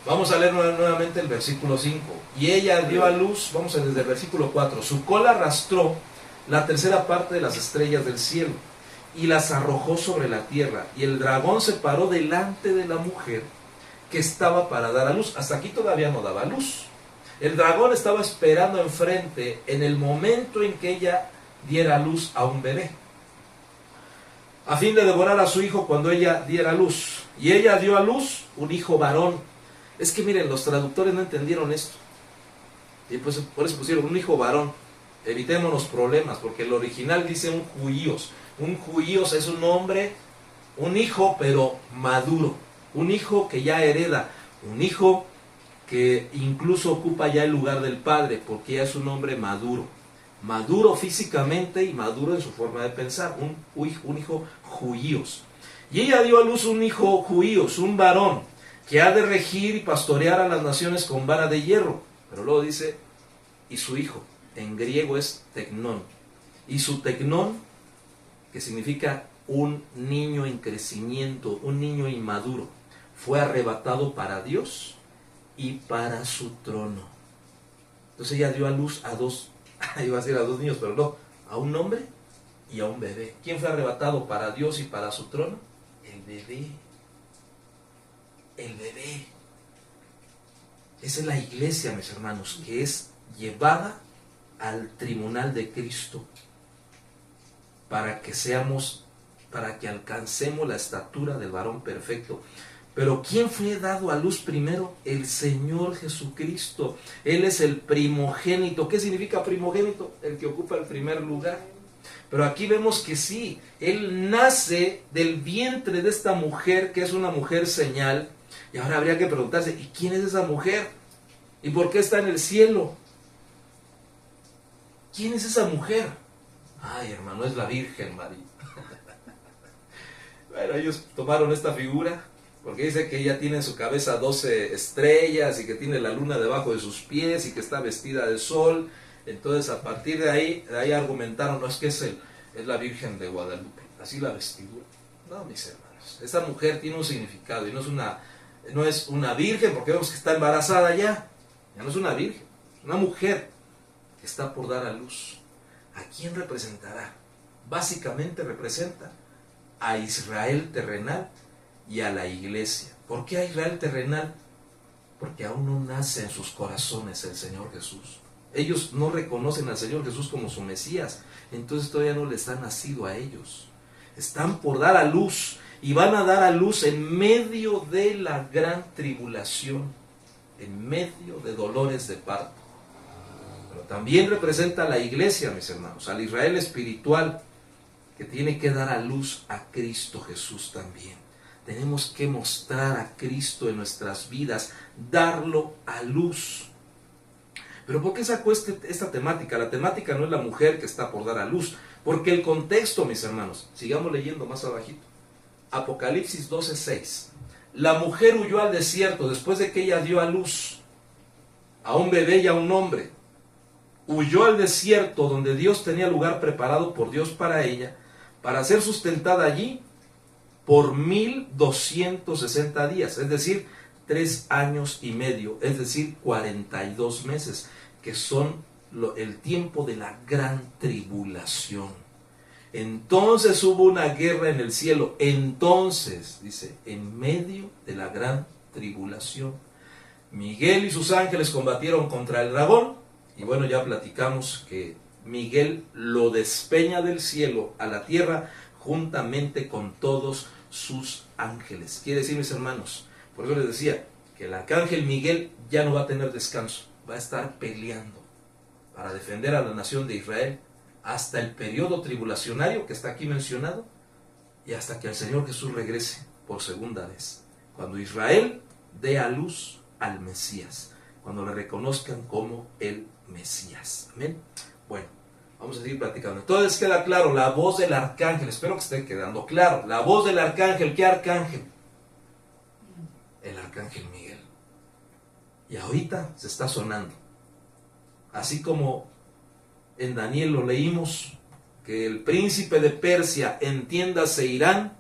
Vamos a leer nuevamente el versículo 5. Y ella dio a luz, vamos a desde el versículo 4. Su cola arrastró la tercera parte de las estrellas del cielo y las arrojó sobre la tierra. Y el dragón se paró delante de la mujer que estaba para dar a luz. Hasta aquí todavía no daba luz. El dragón estaba esperando enfrente en el momento en que ella diera luz a un bebé, a fin de devorar a su hijo cuando ella diera luz. Y ella dio a luz un hijo varón. Es que miren, los traductores no entendieron esto. Y pues por eso pusieron un hijo varón. Evitémonos problemas, porque el original dice un juíos. Un juíos es un hombre, un hijo pero maduro. Un hijo que ya hereda. Un hijo que incluso ocupa ya el lugar del padre, porque ya es un hombre maduro. maduro físicamente y maduro en su forma de pensar, un hijo judíos. Y ella dio a luz un hijo judíos, un varón, que ha de regir y pastorear a las naciones con vara de hierro. Pero luego dice, y su hijo, en griego es tecnón. Y su tecnón, que significa un niño en crecimiento, un niño inmaduro, fue arrebatado para Dios y para su trono. Entonces ella dio a luz a dos, iba a decir a dos niños, pero no, a un hombre y a un bebé. ¿Quién fue arrebatado para Dios y para su trono? El bebé. El bebé. Esa es la iglesia, mis hermanos, que es llevada al tribunal de Cristo para que alcancemos la estatura del varón perfecto. Pero ¿quién fue dado a luz primero? El Señor Jesucristo. Él es el primogénito. ¿Qué significa primogénito? El que ocupa el primer lugar. Pero aquí vemos que sí, Él nace del vientre de esta mujer, que es una mujer señal. Y ahora habría que preguntarse, ¿y quién es esa mujer? ¿Y por qué está en el cielo? ¿Quién es esa mujer? Ay, hermano, es la Virgen María. Bueno, ellos tomaron esta figura porque dice que ella tiene en su cabeza 12 estrellas y que tiene la luna debajo de sus pies y que está vestida de sol. Entonces, a partir de ahí argumentaron, no, es que es la Virgen de Guadalupe, así la vestidura. No, mis hermanos, esta mujer tiene un significado y no es una virgen, porque vemos que está embarazada ya no es una virgen, es una mujer que está por dar a luz. ¿A quién representará? Básicamente representa a Israel terrenal y a la iglesia. ¿Por qué a Israel terrenal? Porque aún no nace en sus corazones el Señor Jesús. Ellos no reconocen al Señor Jesús como su Mesías, entonces todavía no les ha nacido a ellos. Están por dar a luz y van a dar a luz en medio de la gran tribulación, en medio de dolores de parto. Pero también representa a la iglesia, mis hermanos, al Israel espiritual, que tiene que dar a luz a Cristo Jesús también. Tenemos que mostrar a Cristo en nuestras vidas, darlo a luz. Pero ¿por qué sacó esta temática? La temática no es la mujer que está por dar a luz, porque el contexto, mis hermanos, sigamos leyendo más abajito. Apocalipsis 12:6. La mujer huyó al desierto después de que ella dio a luz a un bebé y a un hombre. Huyó al desierto donde Dios tenía lugar preparado por Dios para ella, para ser sustentada allí por 1260 días, es decir, 3 años y medio, es decir, 42 meses, que son el tiempo de la gran tribulación. Entonces hubo una guerra en el cielo, entonces, dice, en medio de la gran tribulación. Miguel y sus ángeles combatieron contra el dragón, y bueno, ya platicamos que Miguel lo despeña del cielo a la tierra juntamente con todos sus ángeles. Quiere decir, mis hermanos, por eso les decía que el arcángel Miguel ya no va a tener descanso, va a estar peleando para defender a la nación de Israel hasta el periodo tribulacionario que está aquí mencionado y hasta que el Señor Jesús regrese por segunda vez, cuando Israel dé a luz al Mesías, cuando le reconozcan como el Mesías. Amén. Bueno, vamos a seguir platicando. Entonces queda claro la voz del arcángel. Espero que esté quedando claro. La voz del arcángel. ¿Qué arcángel? El arcángel Miguel. Y ahorita se está sonando. Así como en Daniel lo leímos, que el príncipe de Persia, entiéndase Irán,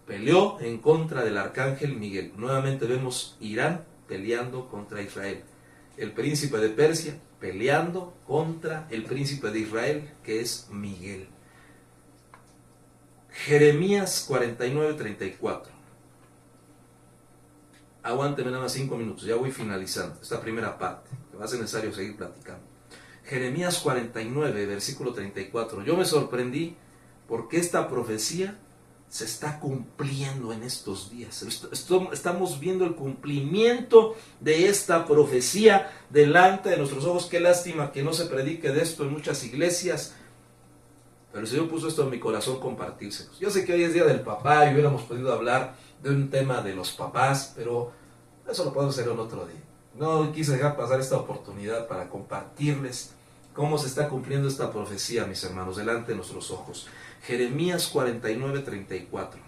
peleó en contra del arcángel Miguel. Nuevamente vemos Irán peleando contra Israel. El príncipe de Persia peleando contra el príncipe de Israel, que es Miguel. Jeremías 49:34. Aguánteme nada más 5 minutos, ya voy finalizando esta primera parte, que va a ser necesario seguir platicando. Jeremías 49, versículo 34. Yo me sorprendí porque esta profecía se está cumpliendo en estos días. Estamos viendo el cumplimiento de esta profecía delante de nuestros ojos. Qué lástima que no se predique de esto en muchas iglesias, pero el Señor puso esto en mi corazón compartírselos. Yo sé que hoy es día del papá y hubiéramos podido hablar de un tema de los papás, pero eso lo podemos hacer en otro día. No quise dejar pasar esta oportunidad para compartirles ¿Cómo se está cumpliendo esta profecía, mis hermanos, delante de nuestros ojos? Jeremías 49:34.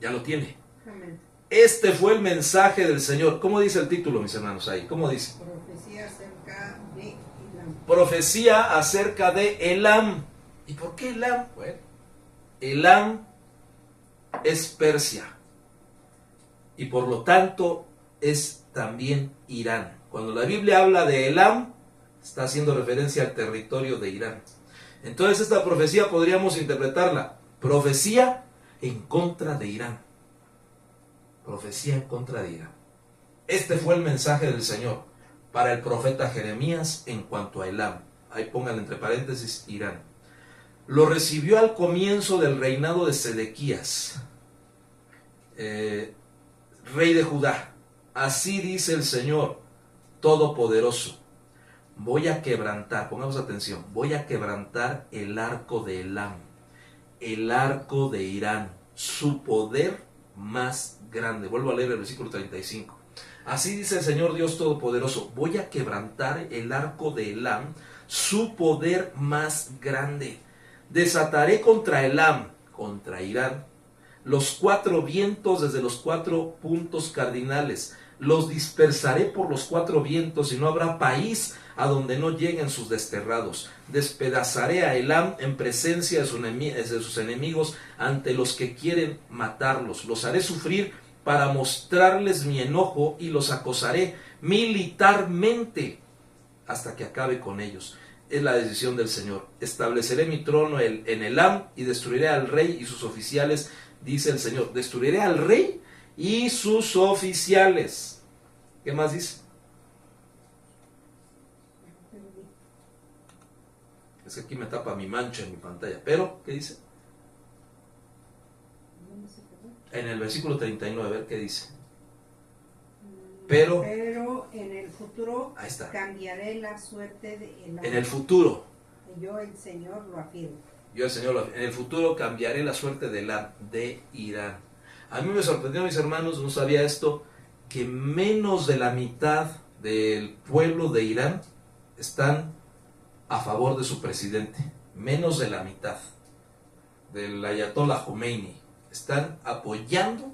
¿Ya lo tiene? Amén. Este fue el mensaje del Señor. ¿Cómo dice el título, mis hermanos, ahí? ¿Cómo dice? Profecía acerca de Elam. Profecía acerca de Elam. ¿Y por qué Elam? Bueno, Elam es Persia. Y por lo tanto es también Irán. Cuando la Biblia habla de Elam, está haciendo referencia al territorio de Irán. Entonces esta profecía podríamos interpretarla: profecía en contra de Irán. Profecía en contra de Irán. Este fue el mensaje del Señor para el profeta Jeremías en cuanto a Elam. Ahí pongan entre paréntesis Irán. Lo recibió al comienzo del reinado de Sedequías, rey de Judá. Así dice el Señor Todopoderoso: voy a quebrantar, pongamos atención, voy a quebrantar el arco de Elam, el arco de Irán, su poder más grande. Vuelvo a leer el versículo 35. Así dice el Señor Dios Todopoderoso: voy a quebrantar el arco de Elam, su poder más grande. Desataré contra Elam, contra Irán, los 4 vientos desde los 4 puntos cardinales. Los dispersaré por los 4 vientos y no habrá país a donde no lleguen sus desterrados. Despedazaré a Elam en presencia de sus enemigos, ante los que quieren matarlos. Los haré sufrir para mostrarles mi enojo y los acosaré militarmente hasta que acabe con ellos. Es la decisión del Señor. Estableceré mi trono en Elam y destruiré al rey y sus oficiales, dice el Señor. Destruiré al rey y sus oficiales. ¿Qué más dice? Es que aquí me tapa mi mancha en mi pantalla. Pero, ¿qué dice? En el versículo 39, a ver qué dice. Pero en el futuro ahí está. Cambiaré la suerte de Elam. En el futuro. Yo, el Señor, lo afirmo. Yo, el Señor, en el futuro cambiaré la suerte de Elam, de Irán. A mí me sorprendió, mis hermanos, no sabía esto, que menos de la mitad del pueblo de Irán están a favor de su presidente. Menos de la mitad del Ayatollah Khomeini están apoyando,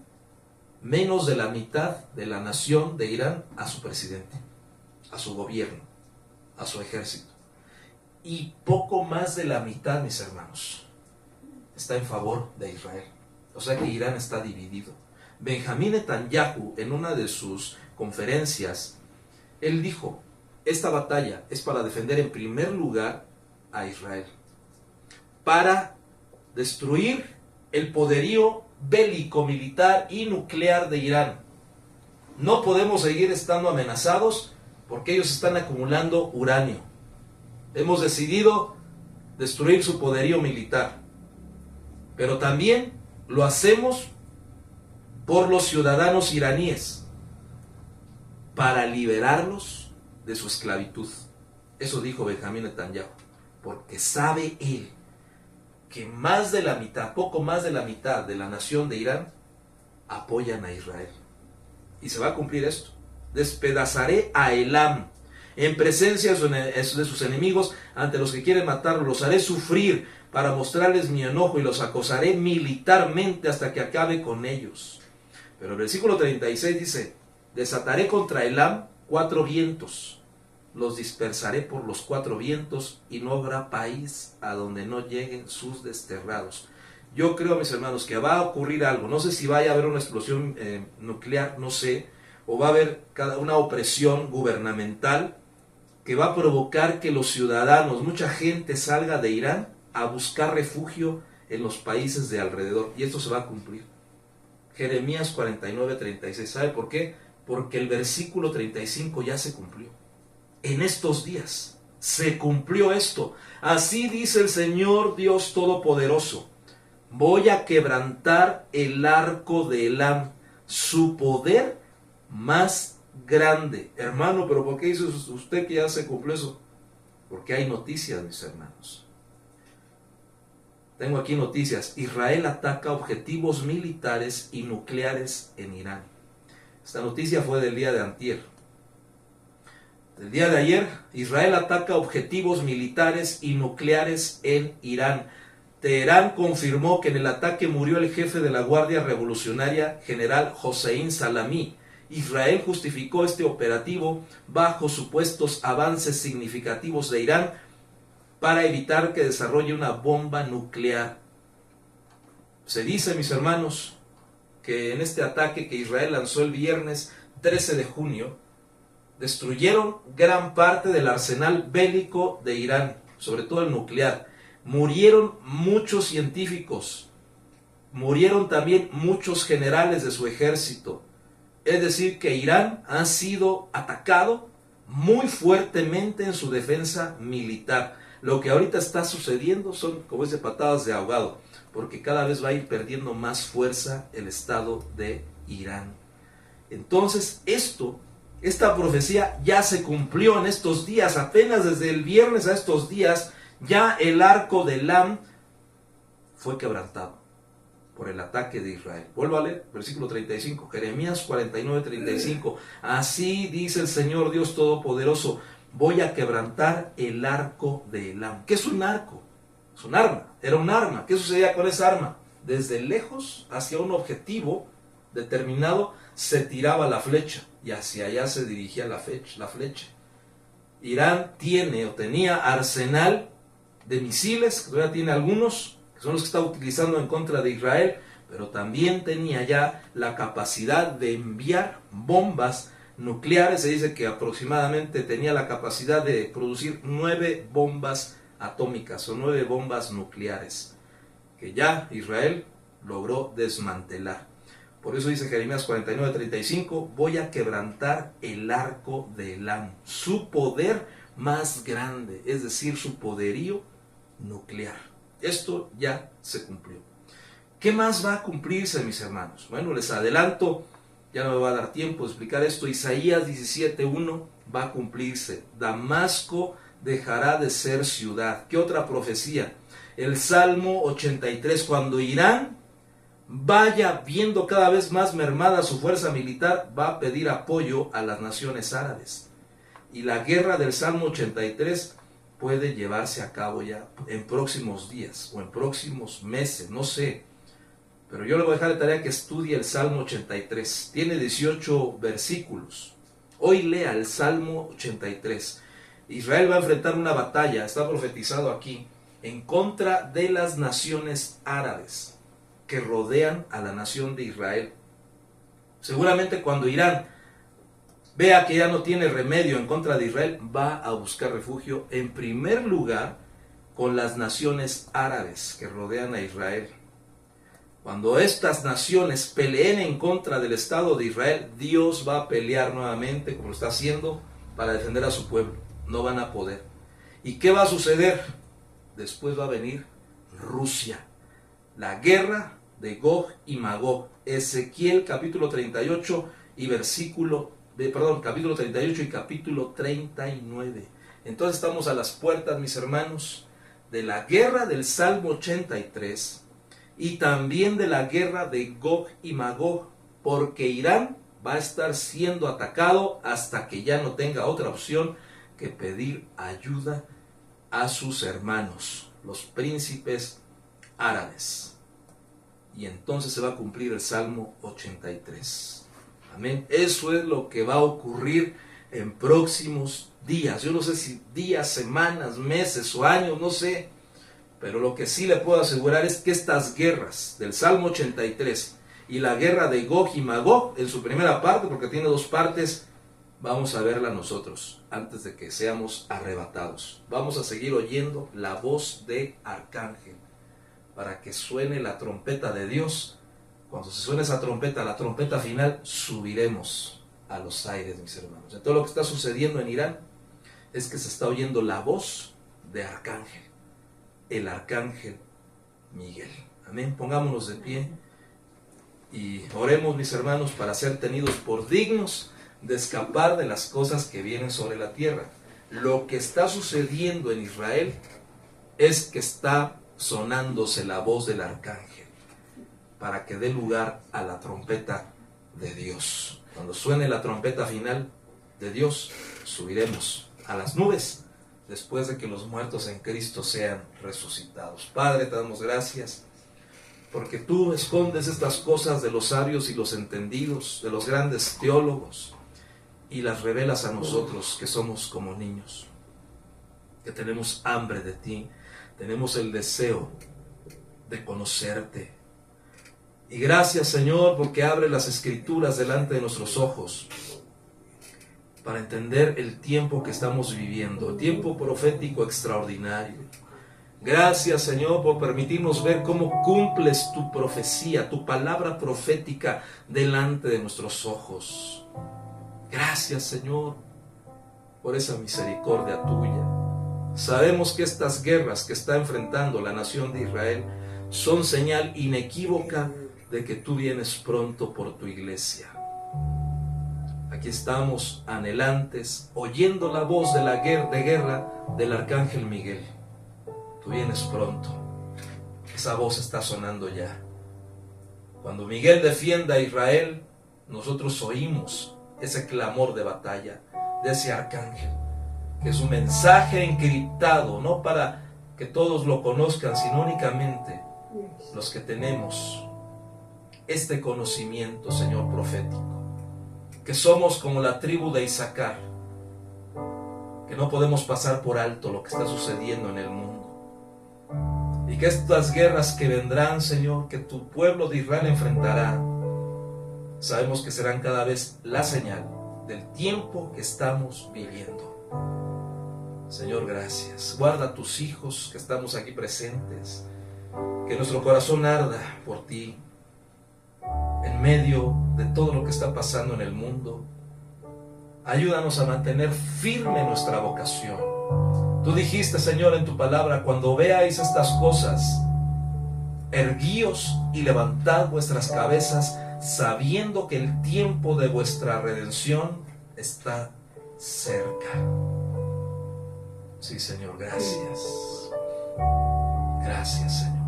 menos de la mitad de la nación de Irán, a su presidente, a su gobierno, a su ejército. Y poco más de la mitad, mis hermanos, está en favor de Israel. O sea que Irán está dividido. Benjamín Netanyahu, en una de sus conferencias, él dijo: esta batalla es para defender en primer lugar a Israel, para destruir el poderío bélico, militar y nuclear de Irán. No podemos seguir estando amenazados porque ellos están acumulando uranio. Hemos decidido destruir su poderío militar, pero también lo hacemos por los ciudadanos iraníes, para liberarlos de su esclavitud. Eso dijo Benjamín Netanyahu, porque sabe él que más de la mitad, poco más de la mitad de la nación de Irán apoyan a Israel. Y se va a cumplir esto. Despedazaré a Elam en presencia de sus enemigos, ante los que quieren matarlos. Los haré sufrir para mostrarles mi enojo y los acosaré militarmente hasta que acabe con ellos. Pero el versículo 36 dice: desataré contra Elam 4 vientos. Los dispersaré por los 4 vientos y no habrá país a donde no lleguen sus desterrados. Yo creo, mis hermanos, que va a ocurrir algo. No sé si vaya a haber una explosión nuclear, no sé, o va a haber una opresión gubernamental que va a provocar que los ciudadanos, mucha gente, salga de Irán a buscar refugio en los países de alrededor. Y esto se va a cumplir. Jeremías 49:36. ¿Sabe por qué? Porque el versículo 35 ya se cumplió. En estos días se cumplió esto. Así dice el Señor Dios Todopoderoso: voy a quebrantar el arco de Elam, su poder más grande. Hermano, pero ¿por qué dice usted que ya se cumplió eso? Porque hay noticias, mis hermanos. Tengo aquí noticias. Israel ataca objetivos militares y nucleares en Irán. Esta noticia fue del día de antier. El día de ayer, Israel ataca objetivos militares y nucleares en Irán. Teherán confirmó que en el ataque murió el jefe de la Guardia Revolucionaria, general Hossein Salami. Israel justificó este operativo bajo supuestos avances significativos de Irán para evitar que desarrolle una bomba nuclear. Se dice, mis hermanos, que en este ataque que Israel lanzó el viernes 13 de junio, destruyeron gran parte del arsenal bélico de Irán, sobre todo el nuclear. Murieron muchos científicos, murieron también muchos generales de su ejército. Es decir, que Irán ha sido atacado muy fuertemente en su defensa militar. Lo que ahorita está sucediendo son, como dice, patadas de ahogado, porque cada vez va a ir perdiendo más fuerza el Estado de Irán. Entonces, esta profecía ya se cumplió en estos días, apenas desde el viernes a estos días, ya el arco de Elam fue quebrantado por el ataque de Israel. Vuelvo a leer, versículo 35, Jeremías 49:35. Así dice el Señor Dios Todopoderoso, voy a quebrantar el arco de Elam. ¿Qué es un arco? Es un arma, era un arma. ¿Qué sucedía con esa arma? Desde lejos, hacia un objetivo determinado, se tiraba la flecha y hacia allá se dirigía la flecha. Irán tenía arsenal de misiles, que todavía tiene algunos, que son los que está utilizando en contra de Israel, pero también tenía ya la capacidad de enviar bombas nucleares. Se dice que aproximadamente tenía la capacidad de producir 9 bombas atómicas o 9 bombas nucleares, que ya Israel logró desmantelar. Por eso dice Jeremías 49:35, voy a quebrantar el arco de Elam, su poder más grande, es decir, su poderío nuclear. Esto ya se cumplió. ¿Qué más va a cumplirse, mis hermanos? Bueno, les adelanto, ya no me va a dar tiempo de explicar esto. Isaías 17:1 va a cumplirse. Damasco dejará de ser ciudad. ¿Qué otra profecía? El Salmo 83, cuando Irán vaya viendo cada vez más mermada su fuerza militar, va a pedir apoyo a las naciones árabes. Y la guerra del Salmo 83 puede llevarse a cabo ya en próximos días o en próximos meses, no sé. Pero yo le voy a dejar de tarea que estudie el Salmo 83. Tiene 18 versículos. Hoy lea el Salmo 83. Israel va a enfrentar una batalla, está profetizado aquí, en contra de las naciones árabes que rodean a la nación de Israel. Seguramente cuando Irán vea que ya no tiene remedio en contra de Israel, va a buscar refugio en primer lugar con las naciones árabes que rodean a Israel. Cuando estas naciones peleen en contra del Estado de Israel, Dios va a pelear nuevamente, como lo está haciendo, para defender a su pueblo. No van a poder. ¿Y qué va a suceder? Después va a venir Rusia. La guerra de Gog y Magog. Ezequiel capítulo 38 y capítulo 38 y capítulo 39. Entonces estamos a las puertas, mis hermanos, de la guerra del Salmo 83 y también de la guerra de Gog y Magog, porque Irán va a estar siendo atacado hasta que ya no tenga otra opción que pedir ayuda a sus hermanos, los príncipes árabes. Y entonces se va a cumplir el Salmo 83. Amén. Eso es lo que va a ocurrir en próximos días. Yo no sé si días, semanas, meses o años, no sé. Pero lo que sí le puedo asegurar es que estas guerras del Salmo 83 y la guerra de Gog y Magog, en su primera parte, porque tiene 2 partes, vamos a verla nosotros antes de que seamos arrebatados. Vamos a seguir oyendo la voz de Arcángel para que suene la trompeta de Dios. Cuando se suene esa trompeta, la trompeta final, subiremos a los aires, mis hermanos. Entonces, todo lo que está sucediendo en Irán es que se está oyendo la voz de Arcángel, el Arcángel Miguel. Amén. Pongámonos de pie y oremos, mis hermanos, para ser tenidos por dignos de escapar de las cosas que vienen sobre la tierra. Lo que está sucediendo en Israel es que está sonándose la voz del Arcángel para que dé lugar a la trompeta de Dios. Cuando suene la trompeta final, de Dios, subiremos a las nubes después de que los muertos en Cristo sean resucitados. Padre, te damos gracias porque tú escondes estas cosas de los sabios y los entendidos, de los grandes teólogos, y las revelas a nosotros que somos como niños, que tenemos hambre de ti, tenemos el deseo de conocerte. Y gracias, Señor, porque abre las Escrituras delante de nuestros ojos para entender el tiempo que estamos viviendo, tiempo profético extraordinario. Gracias, Señor, por permitirnos ver cómo cumples tu profecía, tu palabra profética delante de nuestros ojos. Gracias, Señor, por esa misericordia tuya. Sabemos que estas guerras que está enfrentando la nación de Israel son señal inequívoca de que tú vienes pronto por tu iglesia. Aquí estamos anhelantes, oyendo la voz de guerra del arcángel Miguel. Tú vienes pronto. Esa voz está sonando ya. Cuando Miguel defienda a Israel, nosotros oímos ese clamor de batalla de ese arcángel, que es un mensaje encriptado, no para que todos lo conozcan, sino únicamente los que tenemos este conocimiento, Señor, profético, que somos como la tribu de Isaacar, que no podemos pasar por alto lo que está sucediendo en el mundo, y que estas guerras que vendrán, Señor, que tu pueblo de Israel enfrentará, sabemos que serán cada vez la señal del tiempo que estamos viviendo. Señor, gracias. Guarda a tus hijos que estamos aquí presentes, que nuestro corazón arda por ti en medio de todo lo que está pasando en el mundo. Ayúdanos a mantener firme nuestra vocación. Tú dijiste, Señor, en tu palabra: cuando veáis estas cosas, erguíos y levantad vuestras cabezas, sabiendo que el tiempo de vuestra redención está cerca. Sí, Señor, gracias. Gracias, Señor.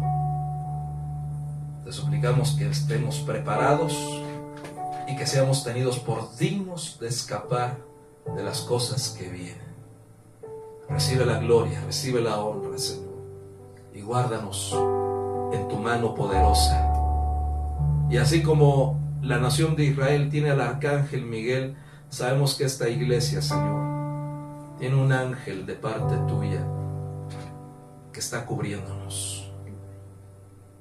Te suplicamos que estemos preparados y que seamos tenidos por dignos de escapar de las cosas que vienen. Recibe la gloria, recibe la honra, Señor, y guárdanos en tu mano poderosa. Y así como la nación de Israel tiene al arcángel Miguel, sabemos que esta iglesia, Señor, tiene un ángel de parte tuya que está cubriéndonos,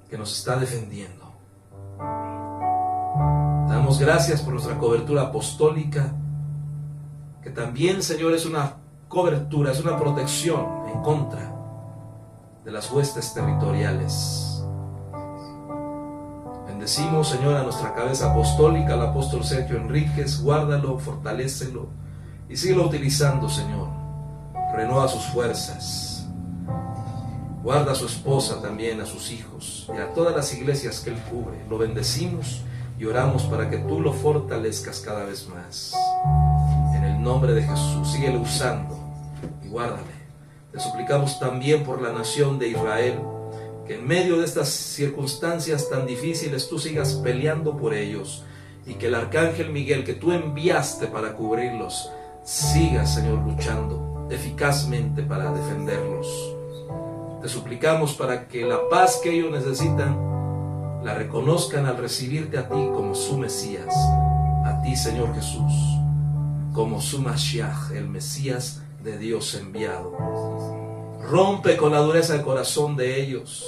que nos está defendiendo. Te damos gracias por nuestra cobertura apostólica, que también, Señor, es una cobertura, es una protección en contra de las huestes territoriales. Bendecimos, Señor, a nuestra cabeza apostólica, al apóstol Sergio Enríquez. Guárdalo, fortalécelo y síguelo utilizando, Señor. Renueva sus fuerzas. Guarda a su esposa también, a sus hijos y a todas las iglesias que él cubre. Lo bendecimos y oramos para que tú lo fortalezcas cada vez más. En el nombre de Jesús, síguelo usando y guárdale. Te suplicamos también por la nación de Israel, que en medio de estas circunstancias tan difíciles tú sigas peleando por ellos, y que el arcángel Miguel que tú enviaste para cubrirlos siga, Señor, luchando eficazmente para defenderlos. Te suplicamos para que la paz que ellos necesitan la reconozcan al recibirte a ti como su Mesías, a ti, Señor Jesús, como su Mashiach, el Mesías de Dios enviado. Rompe con la dureza del corazón de ellos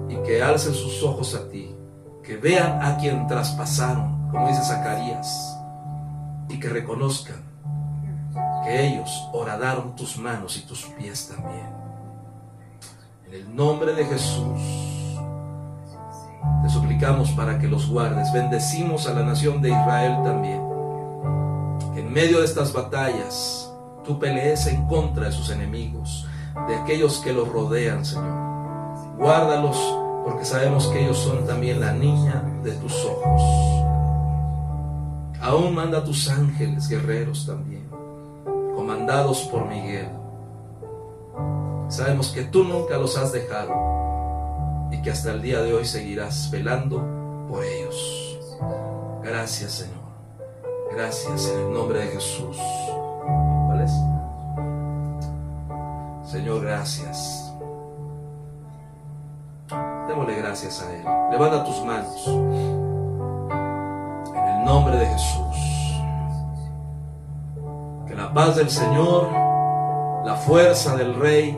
y que alcen sus ojos a ti, que vean a quien traspasaron, como dice Zacarías, y que reconozcan que ellos horadaron tus manos y tus pies también. En el nombre de Jesús te suplicamos para que los guardes. Bendecimos a la nación de Israel también, que en medio de estas batallas tú pelees en contra de sus enemigos, de aquellos que los rodean, Señor. Guárdalos, porque sabemos que ellos son también la niña de tus ojos. Aún manda a tus ángeles guerreros también, comandados por Miguel. Sabemos que tú nunca los has dejado y que hasta el día de hoy seguirás velando por ellos. Gracias, Señor. Gracias en el nombre de Jesús. ¿Cuál es? Señor, gracias. Démosle gracias a Él. Levanta tus manos. En el nombre de Jesús. Que la paz del Señor, la fuerza del Rey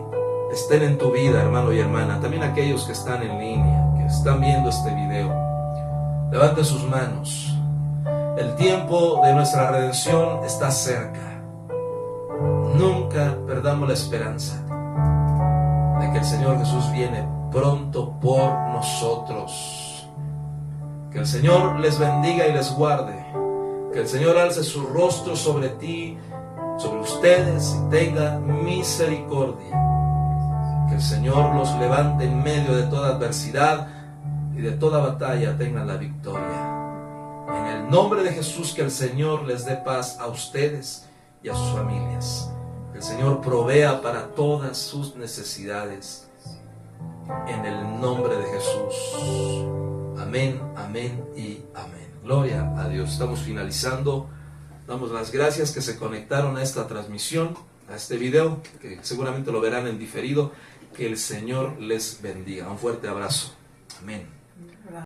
estén en tu vida, hermano y hermana. También aquellos que están en línea, que están viendo este video. Levanten sus manos. El tiempo de nuestra redención está cerca. Nunca perdamos la esperanza de que el Señor Jesús viene pronto por nosotros. Que el Señor les bendiga y les guarde. Que el Señor alce su rostro sobre ti, sobre ustedes, y tenga misericordia. Que el Señor los levante en medio de toda adversidad y de toda batalla tengan la victoria. En el nombre de Jesús, que el Señor les dé paz a ustedes y a sus familias. Que el Señor provea para todas sus necesidades. En el nombre de Jesús. Amén, amén y amén. Gloria a Dios. Estamos finalizando. Damos las gracias que se conectaron a esta transmisión, a este video, que seguramente lo verán en diferido. Que el Señor les bendiga. Un fuerte abrazo. Amén.